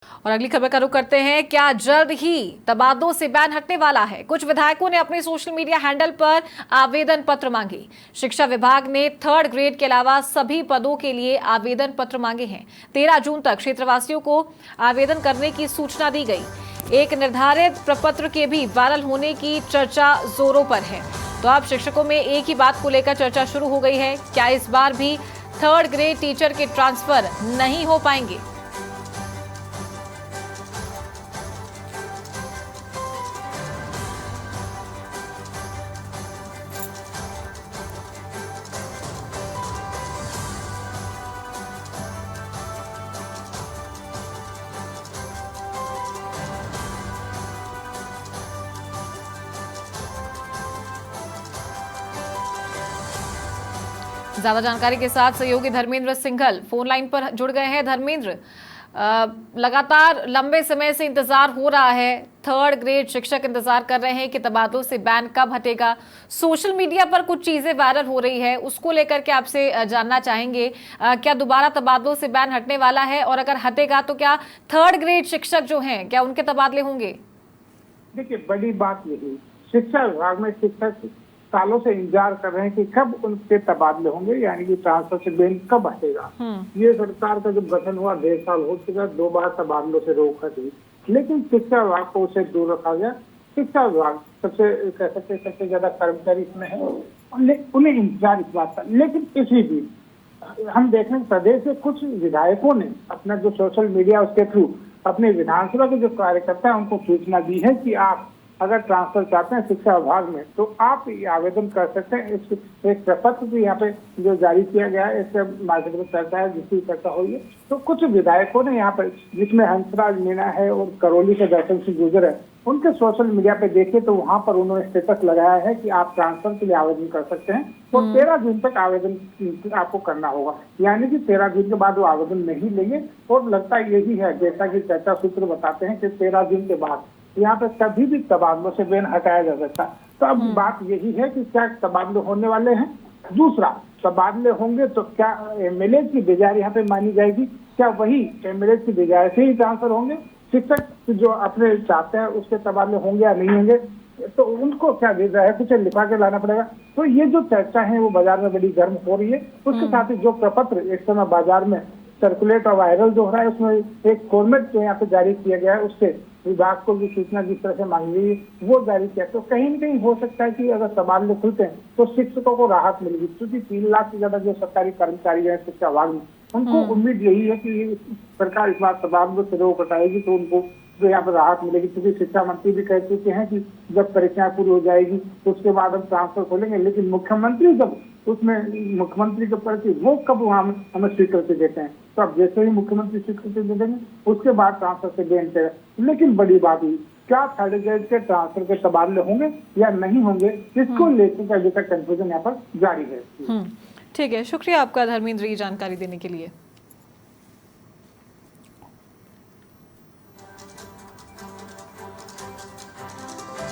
और अगली खबर का रुख करते हैं। क्या जल्द ही तबादलों से बैन हटने वाला है? कुछ विधायकों ने अपने सोशल मीडिया हैंडल पर आवेदन पत्र मांगे। शिक्षा विभाग ने 3rd ग्रेड के अलावा सभी पदों के लिए आवेदन पत्र मांगे हैं। 13 जून तक क्षेत्रवासियों को आवेदन करने की सूचना दी गई। एक निर्धारित प्रपत्र के भी वायरल होने की चर्चा जोरों पर है। तो अब शिक्षकों में एक ही बात को लेकर चर्चा शुरू हो गई है। क्या इस बार भी 3rd ग्रेड टीचर के ट्रांसफर नहीं हो पाएंगे? ज्यादा जानकारी के साथ सहयोगी धर्मेंद्र सिंघल फोन लाइन पर जुड़ गए हैं। धर्मेंद्र, लगातार लंबे समय से इंतजार हो रहा है। 3rd ग्रेड शिक्षक इंतजार कर रहे हैं कि तबादलों से बैन कब हटेगा। सोशल मीडिया पर कुछ चीजें वायरल हो रही है, उसको लेकर के आपसे जानना चाहेंगे। क्या दोबारा तबादलों से बैन हटने वाला है, और अगर हटेगा तो क्या 3rd ग्रेड शिक्षक जो हैं क्या उनके तबादले होंगे? देखिए, बड़ी बात यही, शिक्षा विभाग में शिक्षक सालों से इंतजार कर रहे हैं कि कब उनके तबादले होंगे, यानी कि ट्रांसफर से बैन कब हटेगा। ये सरकार का जब गठन हुआ 1.5 साल हो चुका, 2 बार तबादलों से रोक हटी, लेकिन शिक्षा विभाग को उसे दूर रखा गया। शिक्षा विभाग सबसे ज्यादा कर्मचारी इसमें है, उन्हें इंतजार इस बात का। लेकिन इसी बीच हम देख रहे हैं प्रदेश के कुछ विधायकों ने अपना जो सोशल मीडिया उसके थ्रू अपने विधानसभा के जो कार्यकर्ता है उनको सूचना दी है कि आप अगर ट्रांसफर चाहते हैं शिक्षा विभाग में तो आप ये आवेदन कर सकते हैं। एक प्रपत्र भी यहाँ पे जो जारी किया गया है, इससे मार्केट में चर्चा है, जिसकी चर्चा हुई है। तो कुछ विधायकों ने यहाँ पर, जिसमें हंसराज मीणा है और करौली के दर्शन सिंह गुर्जर है, उनके सोशल मीडिया पे देखे तो वहां पर उन्होंने स्टेटस लगाया है कि आप ट्रांसफर के लिए आवेदन कर सकते हैं। तो 13 जून तक आवेदन आपको करना होगा, यानी कि 13 जून के बाद वो आवेदन नहीं लेंगे। और लगता यही है, जैसा कि चर्चा सूत्र बताते हैं, कि 13 जून के बाद यहाँ पे कभी भी तबादलों से बैन हटाया जा सकता। तो अब बात यही है कि क्या तबादले होने वाले हैं। दूसरा, तबादले होंगे तो क्या एमएलए की बेजार यहाँ पे मानी जाएगी? क्या वही एमएलए की बेजार से ही ट्रांसफर होंगे? शिक्षक जो अपने चाहते हैं उसके तबादले होंगे या नहीं होंगे, तो उनको क्या दे रहा है, कुछ लिखा के लाना पड़ेगा। तो ये जो चर्चा है वो बाजार में बड़ी गर्म हो रही है। उसके साथ ही जो प्रपत्र एक समय बाजार में सर्कुलेट और वायरल जो हो रहा है, उसमें एक फॉर्मेट जो यहाँ पे जारी किया गया है, उससे विभाग को भी सूचना जिस तरह से मांगी गई वो जारी किया। तो कहीं न कहीं हो सकता है कि अगर तबादले खुलते हैं तो शिक्षकों को राहत मिलेगी, क्योंकि 3 लाख से ज्यादा जो सरकारी कर्मचारी है शिक्षा विभाग में, उनको उम्मीद यही है कि सरकार इस बार तबादलों से रोक हटाएगी तो उनको जो यहाँ पर राहत मिलेगी। क्योंकि शिक्षा मंत्री भी कह चुके हैं कि जब परीक्षाएं पूरी हो जाएगी तो उसके बाद हम ट्रांसफर खोलेंगे। लेकिन मुख्यमंत्री जब उसमें मुख्यमंत्री के प्रति वो कब हमें स्वीकृति देते हैं, तो अब जैसे ही मुख्यमंत्री स्वीकृति दे देंगे उसके बाद ट्रांसफर से बैन करेगा। लेकिन बड़ी बात हुई, क्या 3rd ग्रेड के ट्रांसफर के तबादले होंगे या नहीं होंगे, इसको लेकर अभी तक कंफ्यूजन यहाँ पर जारी है। ठीक है, शुक्रिया आपका धर्मेंद्र ये जानकारी देने के लिए।